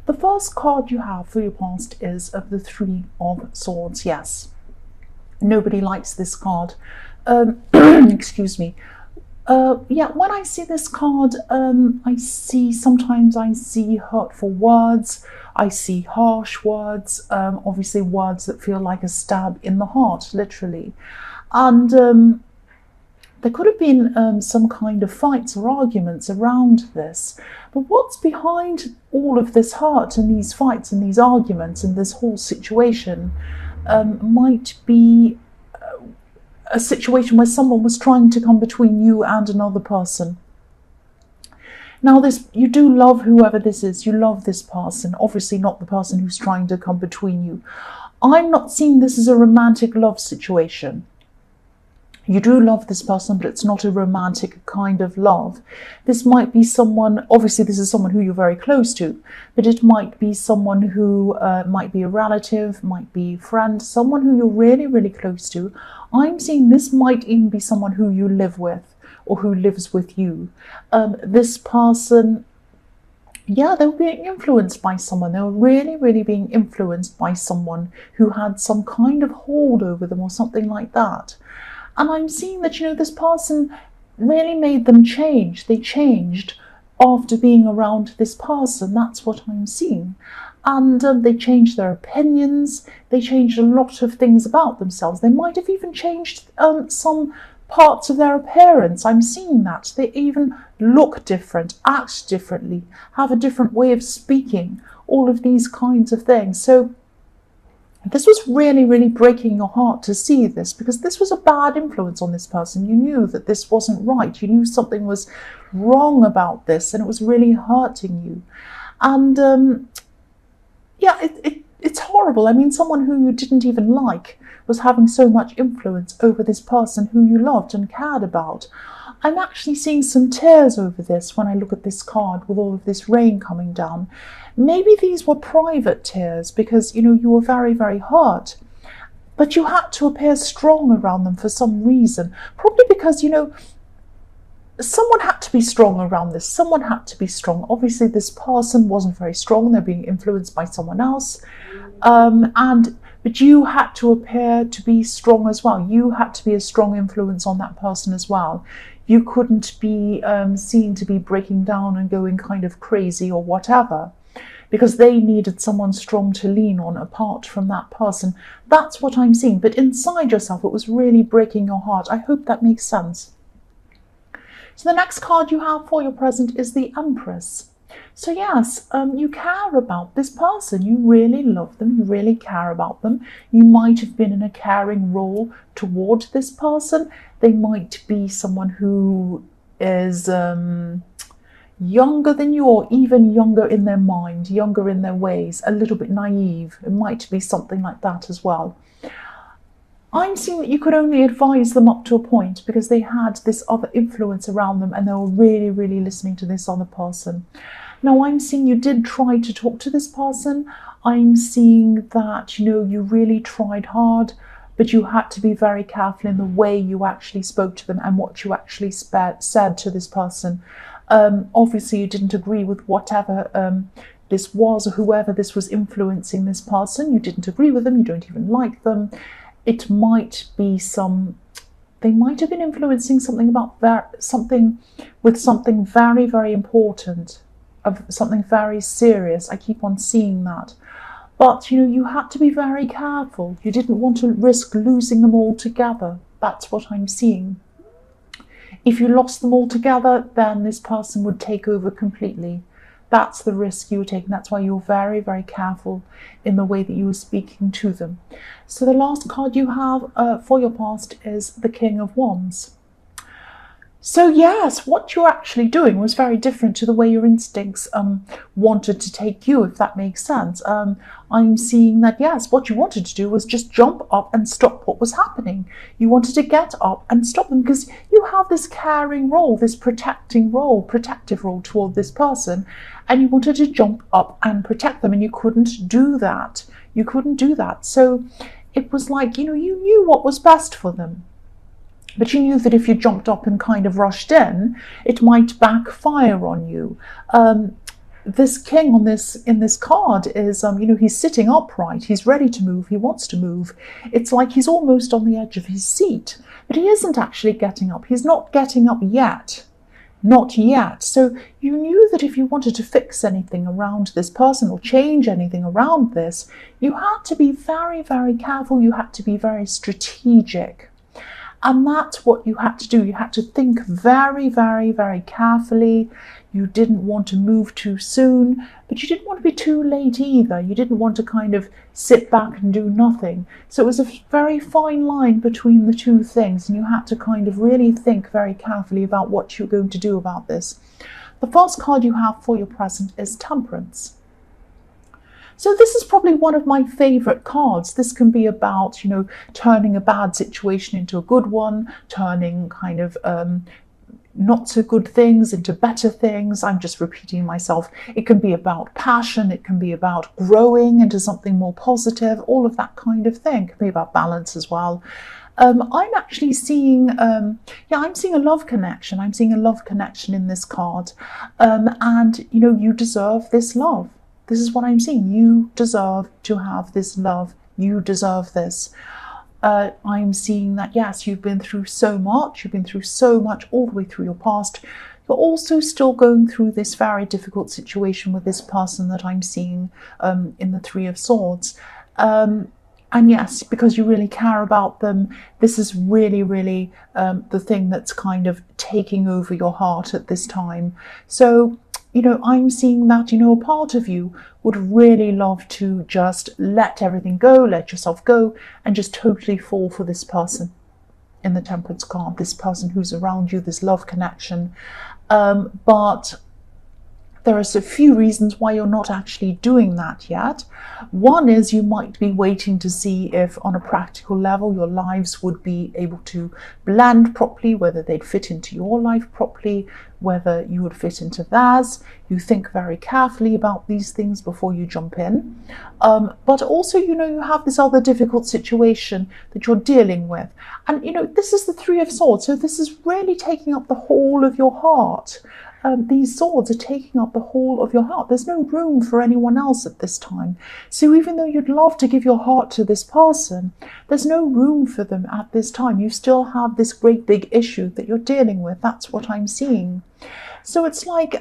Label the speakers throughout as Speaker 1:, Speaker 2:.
Speaker 1: The first card you have for your past is of the Three of Swords. Yes, nobody likes this card. Excuse me. Yeah, when I see this card, sometimes I see hurtful words, I see harsh words, obviously words that feel like a stab in the heart, literally. And there could have been some kind of fights or arguments around this. But what's behind all of this hurt and these fights and these arguments and this whole situation might be a situation where someone was trying to come between you and another person. Now, you do love whoever this is. You love this person. Obviously not the person who's trying to come between you. I'm not seeing this as a romantic love situation. You do love this person, but it's not a romantic kind of love. This might be someone, obviously this is someone who you're very close to, but it might be someone who might be a relative, might be a friend, someone who you're really, really close to. I'm seeing this might even be someone who you live with or who lives with you. This person, yeah, they were being influenced by someone. They were really, really being influenced by someone who had some kind of hold over them or something like that. And I'm seeing that, this person really made them change. They changed after being around this person. That's what I'm seeing. And they changed their opinions. They changed a lot of things about themselves. They might have even changed some parts of their appearance. I'm seeing that. They even look different, act differently, have a different way of speaking, all of these kinds of things. So this was really, really breaking your heart to see this, because this was a bad influence on this person. You knew that this wasn't right. You knew something was wrong about this, and it was really hurting you. And yeah, it's horrible. I mean, someone who you didn't even like was having so much influence over this person who you loved and cared about. I'm actually seeing some tears over this when I look at this card with all of this rain coming down. Maybe these were private tears because, you were very, very hurt. But you had to appear strong around them for some reason. Probably because, someone had to be strong around this. Someone had to be strong. Obviously, this person wasn't very strong. They're being influenced by someone else. But you had to appear to be strong as well. You had to be a strong influence on that person as well. You couldn't be seen to be breaking down and going kind of crazy or whatever, because they needed someone strong to lean on apart from that person. That's what I'm seeing. But inside yourself, it was really breaking your heart. I hope that makes sense. So the next card you have for your present is the Empress. So yes, you care about this person. You really love them. You really care about them. You might have been in a caring role toward this person. They might be someone who is younger than you, or even younger in their mind, younger in their ways, a little bit naive. It might be something like that as well. I'm seeing that you could only advise them up to a point because they had this other influence around them and they were really, really listening to this other person. Now, I'm seeing you did try to talk to this person. I'm seeing that, you really tried hard, but you had to be very careful in the way you actually spoke to them and what you actually said to this person. Obviously, you didn't agree with whatever this was, or whoever this was influencing this person. You didn't agree with them. You don't even like them. It might be they might have been influencing something about something very, very important, of something very serious. I keep on seeing that. But, you had to be very careful. You didn't want to risk losing them all together. That's what I'm seeing. If you lost them all together, then this person would take over completely. That's the risk you were taking. That's why you're very, very careful in the way that you were speaking to them. So the last card you have for your past is the King of Wands. So yes, what you're actually doing was very different to the way your instincts wanted to take you, if that makes sense. I'm seeing that, yes, what you wanted to do was just jump up and stop what was happening. You wanted to get up and stop them because you have this caring role, this protective role toward this person, and you wanted to jump up and protect them, and you couldn't do that. You couldn't do that. So it was like, you knew what was best for them. But you knew that if you jumped up and kind of rushed in, it might backfire on you. this king on this in this card is, he's sitting upright, he's ready to move, he wants to move. It's like he's almost on the edge of his seat, but he isn't actually getting up. He's not getting up yet. Not yet. So you knew that if you wanted to fix anything around this person or change anything around this, you had to be very, very careful. You had to be very strategic. And that's what you had to do. You had to think very, very, very carefully. You didn't want to move too soon, but you didn't want to be too late either. You didn't want to kind of sit back and do nothing. So it was a very fine line between the two things, and you had to kind of really think very carefully about what you're going to do about this. The first card you have for your present is Temperance. So this is probably one of my favourite cards. This can be about, turning a bad situation into a good one, turning kind of not so good things into better things. I'm just repeating myself. It can be about passion. It can be about growing into something more positive, all of that kind of thing. It can be about balance as well. I'm actually seeing, I'm seeing a love connection. I'm seeing a love connection in this card. And, you deserve this love. This is what I'm seeing. You deserve to have this love. You deserve this. I'm seeing that, yes, you've been through so much. You've been through so much all the way through your past. You're also still going through this very difficult situation with this person that I'm seeing in the Three of Swords. And yes, because you really care about them, this is really, really the thing that's kind of taking over your heart at this time. So, I'm seeing that, a part of you would really love to just let everything go, let yourself go, and just totally fall for this person in the Temperance card, this person who's around you, this love connection. But there are a few reasons why you're not actually doing that yet. One is you might be waiting to see if on a practical level your lives would be able to blend properly, whether they'd fit into your life properly, whether you would fit into theirs. You think very carefully about these things before you jump in. But also, you have this other difficult situation that you're dealing with. And, this is the Three of Swords. So this is really taking up the whole of your heart. These swords are taking up the whole of your heart. There's no room for anyone else at this time. So even though you'd love to give your heart to this person, there's no room for them at this time. You still have this great big issue that you're dealing with. That's what I'm seeing. So it's like,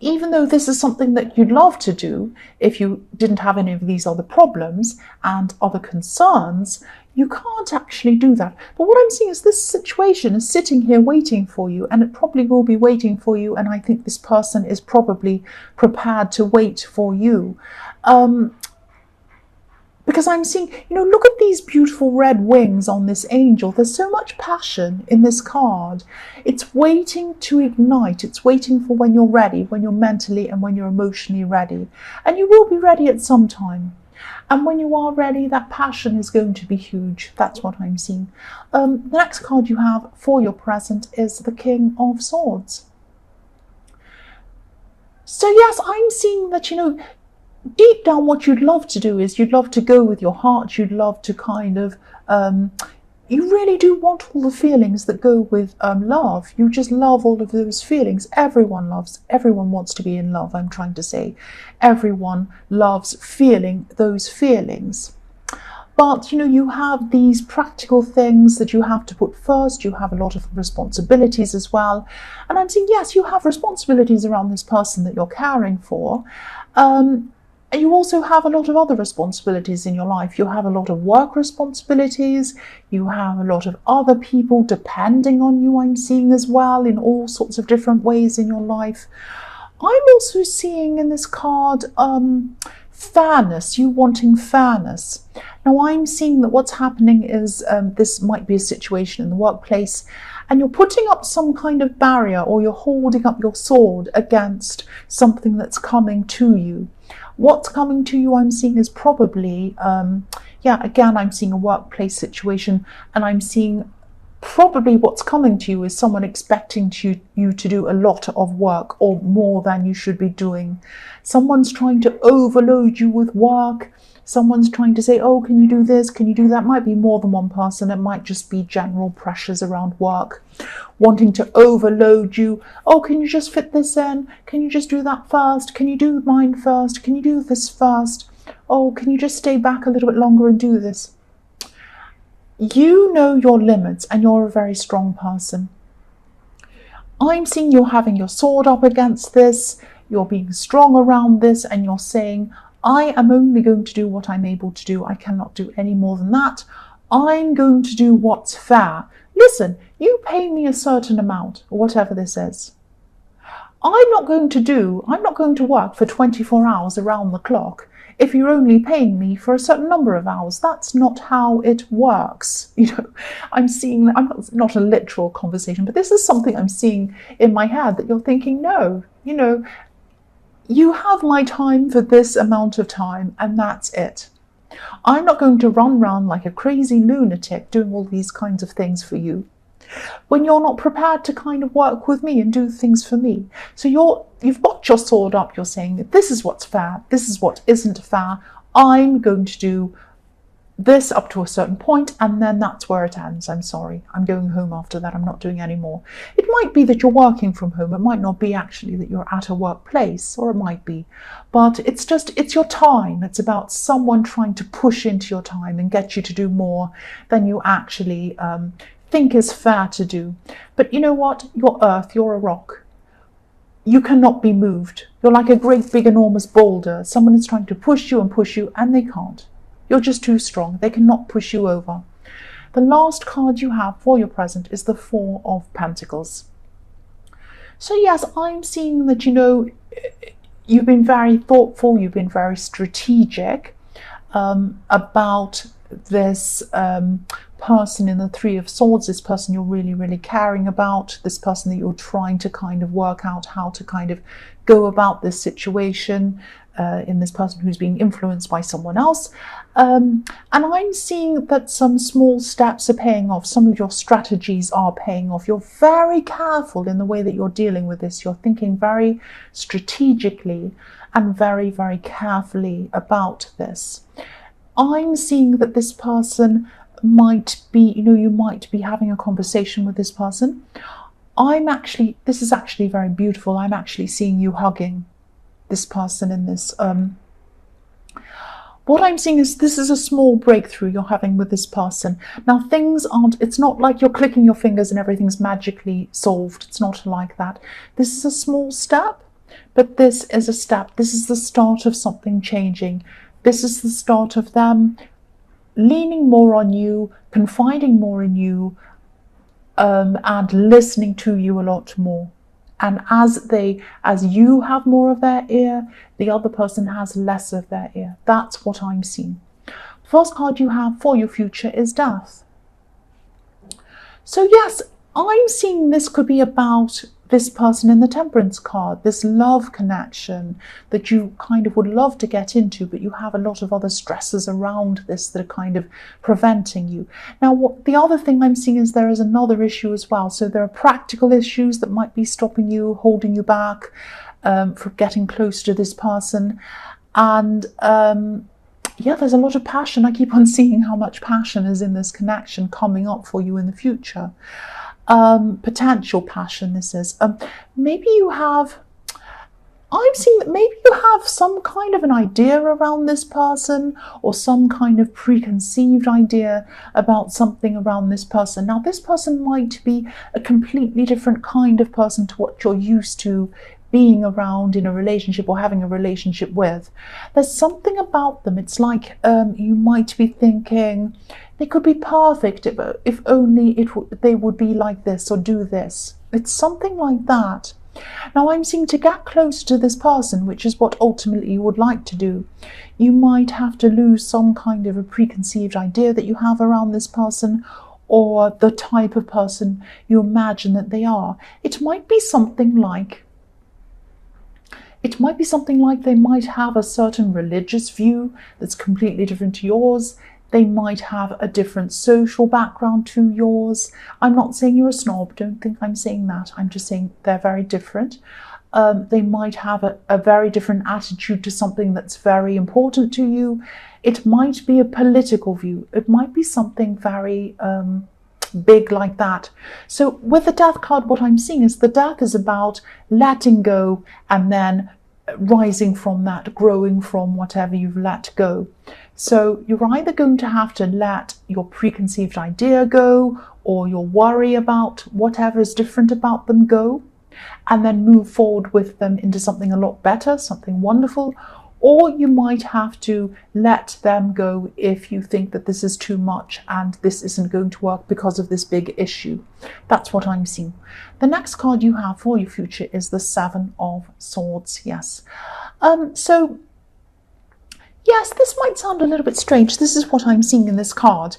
Speaker 1: even though this is something that you'd love to do, if you didn't have any of these other problems and other concerns, you can't actually do that. But what I'm seeing is this situation is sitting here waiting for you, and it probably will be waiting for you. And I think this person is probably prepared to wait for you. Because I'm seeing, look at these beautiful red wings on this angel. There's so much passion in this card. It's waiting to ignite. It's waiting for when you're ready, when you're mentally and when you're emotionally ready. And you will be ready at some time. And when you are ready, that passion is going to be huge. That's what I'm seeing. The next card you have for your present is the King of Swords. So yes, I'm seeing that, deep down what you'd love to do is you'd love to go with your heart. You'd love to kind of, you really do want all the feelings that go with love. You just love all of those feelings. Everyone wants to be in love, I'm trying to say. Everyone loves feeling those feelings. But, you have these practical things that you have to put first. You have a lot of responsibilities as well. And I'm saying, yes, you have responsibilities around this person that you're caring for. And you also have a lot of other responsibilities in your life. You have a lot of work responsibilities. You have a lot of other people depending on you, I'm seeing as well, in all sorts of different ways in your life. I'm also seeing in this card fairness, you wanting fairness. Now I'm seeing that what's happening is this might be a situation in the workplace, and you're putting up some kind of barrier, or you're holding up your sword against something that's coming to you. What's coming to you, I'm seeing, is probably, again, I'm seeing a workplace situation, and I'm seeing probably what's coming to you is someone expecting you to do a lot of work or more than you should be doing. Someone's trying to overload you with work. Someone's trying to say, oh, can you do this? Can you do that? Might be more than one person. It might just be general pressures around work, wanting to overload you. Oh, can you just fit this in? Can you just do that first? Can you do mine first? Can you do this first? Oh, can you just stay back a little bit longer and do this? You know your limits and you're a very strong person. I'm seeing you're having your sword up against this. You're being strong around this and you're saying, I am only going to do what I'm able to do. I cannot do any more than that. I'm going to do what's fair. Listen, you pay me a certain amount, or whatever this is. I'm not going to work for 24 hours around the clock if you're only paying me for a certain number of hours. That's not how it works. I'm seeing, not a literal conversation, but this is something I'm seeing in my head that you're thinking, no, you have my time for this amount of time and that's it. I'm not going to run around like a crazy lunatic doing all these kinds of things for you when you're not prepared to kind of work with me and do things for me. So you've got your sword up, you're saying that this is what's fair, this is what isn't fair. I'm going to do this up to a certain point and then that's where it ends. I'm sorry, I'm going home after that. I'm not doing any more. It might be that you're working from home. It might not be actually that you're at a workplace, or it might be, but it's your time. It's about someone trying to push into your time and get you to do more than you actually think is fair to do. But you know what? You're earth, you're a rock. You cannot be moved. You're like a great big enormous boulder. Someone is trying to push you and they can't. You're just too strong. They cannot push you over. The last card you have for your present is the Four of Pentacles. So yes, I'm seeing that, you've been very thoughtful, you've been very strategic about this person in the Three of Swords, this person you're really, really caring about, this person that you're trying to kind of work out how to kind of go about this situation, in this person who's being influenced by someone else. And I'm seeing that some small steps are paying off. Some of your strategies are paying off. You're very careful in the way that you're dealing with this. You're thinking very strategically and very, very carefully about this. I'm seeing that this person might be, you might be having a conversation with this person. This is actually very beautiful. I'm actually seeing you hugging this person in this. What I'm seeing is this is a small breakthrough you're having with this person. Now it's not like you're clicking your fingers and everything's magically solved. It's not like that. This is a small step, but this is a step. This is the start of something changing. This is the start of them leaning more on you, confiding more in you, and listening to you a lot more. And as you have more of their ear, the other person has less of their ear. That's what I'm seeing. The first card you have for your future is Death. So yes, I'm seeing this could be about this person in the Temperance card, this love connection that you kind of would love to get into, but you have a lot of other stresses around this that are kind of preventing you. Now, the other thing I'm seeing is there is another issue as well. So there are practical issues that might be stopping you, holding you back from getting close to this person. And yeah, there's a lot of passion. I keep on seeing how much passion is in this connection coming up for you in the future. Potential passion, this is. Maybe you have, I'm seeing that maybe you have some kind of an idea around this person, or some kind of preconceived idea about something around this person. Now, this person might be a completely different kind of person to what you're used to being around in a relationship or having a relationship with. There's something about them. It's like you might be thinking they could be perfect if only they would be like this or do this. It's something like that. Now, I'm seeing to get close to this person, which is what ultimately you would like to do, you might have to lose some kind of a preconceived idea that you have around this person, or the type of person you imagine that they are. It might be something like they might have a certain religious view that's completely different to yours. They might have a different social background to yours. I'm not saying you're a snob, don't think I'm saying that. I'm just saying they're very different. They might have a very different attitude to something that's very important to you. It might be a political view. It might be something very big like that. So with the Death card, what I'm seeing is the Death is about letting go and then rising from that, growing from whatever you've let go. So you're either going to have to let your preconceived idea go, or your worry about whatever is different about them go, and then move forward with them into something a lot better, something wonderful. Or you might have to let them go if you think that this is too much and this isn't going to work because of this big issue. That's what I'm seeing. The next card you have for your future is the Seven of Swords. Yes. So yes, this might sound a little bit strange. This is what I'm seeing in this card.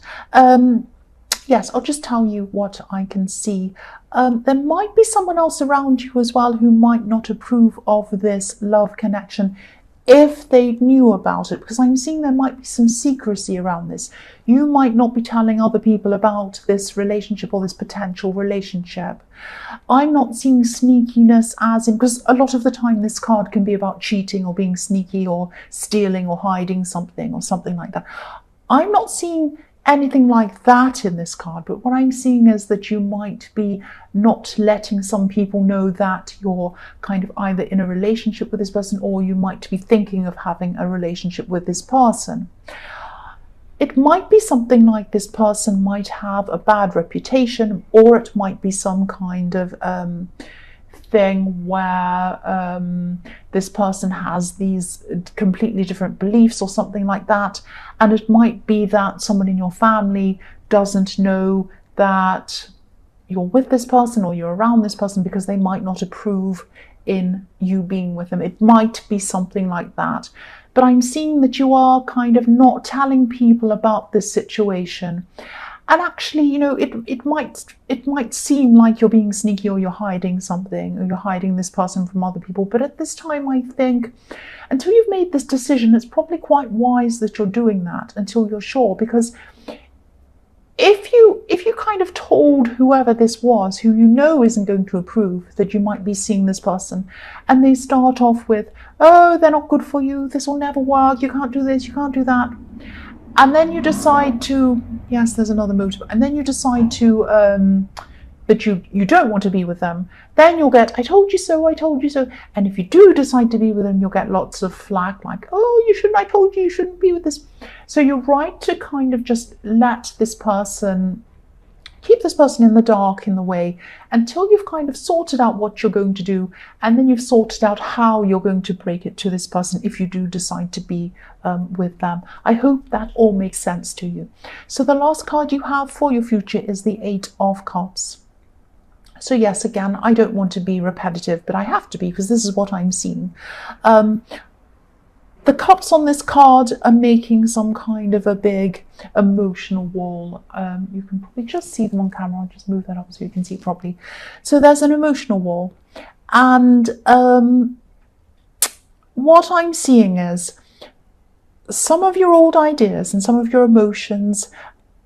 Speaker 1: Yes, I'll just tell you what I can see. There might be someone else around you as well who might not approve of this love connection if they knew about it, because I'm seeing there might be some secrecy around this. You might not be telling other people about this relationship or this potential relationship. I'm not seeing sneakiness as in, because a lot of the time this card can be about cheating or being sneaky or stealing or hiding something or something like that. I'm not seeing anything like that in this card, but what I'm seeing is that you might be not letting some people know that you're kind of either in a relationship with this person, or you might be thinking of having a relationship with this person. It might be something like this person might have a bad reputation, or it might be some kind of thing where this person has these completely different beliefs or something like that, and it might be that someone in your family doesn't know that you're with this person or you're around this person because they might not approve in you being with them. It might be something like that, but I'm seeing that you are kind of not telling people about this situation. And actually, you know, it might seem like you're being sneaky or you're hiding something, or you're hiding this person from other people. But at this time, I think until you've made this decision, it's probably quite wise that you're doing that until you're sure. Because if you kind of told whoever this was, who you know isn't going to approve, that you might be seeing this person, and they start off with, oh, they're not good for you, this will never work, you can't do this, you can't do that. And then you decide to, yes, there's another motive, and then you decide to, that you don't want to be with them, then you'll get, I told you so, I told you so. And if you do decide to be with them, you'll get lots of flack, like, oh, you shouldn't, I told you, you shouldn't be with this. So you're right to kind of just let this person, keep this person in the dark, in the way, until you've kind of sorted out what you're going to do, and then you've sorted out how you're going to break it to this person if you do decide to be with them. I hope that all makes sense to you. So the last card you have for your future is the Eight of Cups. So yes, again, I don't want to be repetitive, but I have to be because this is what I'm seeing. The cups on this card are making some kind of a big emotional wall. You can probably just see them on camera. I'll just move that up so you can see properly. So there's an emotional wall. And what I'm seeing is some of your old ideas and some of your emotions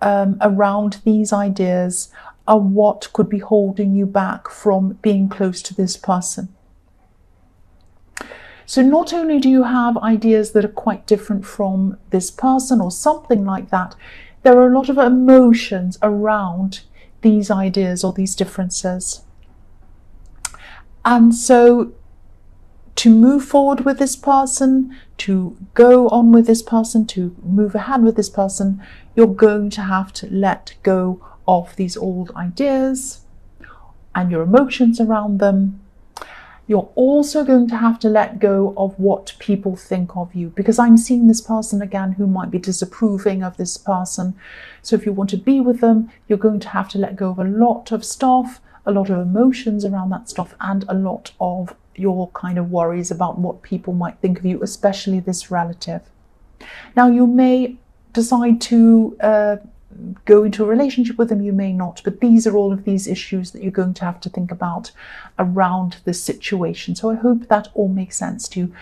Speaker 1: around these ideas are what could be holding you back from being close to this person. So not only do you have ideas that are quite different from this person or something like that, there are a lot of emotions around these ideas or these differences. And so to move forward with this person, to go on with this person, to move ahead with this person, you're going to have to let go of these old ideas and your emotions around them. You're also going to have to let go of what people think of you, because I'm seeing this person again who might be disapproving of this person. So if you want to be with them, you're going to have to let go of a lot of stuff, a lot of emotions around that stuff, and a lot of your kind of worries about what people might think of you, especially this relative. Now, you may decide to go into a relationship with them, you may not, but these are all of these issues that you're going to have to think about around this situation. So I hope that all makes sense to you.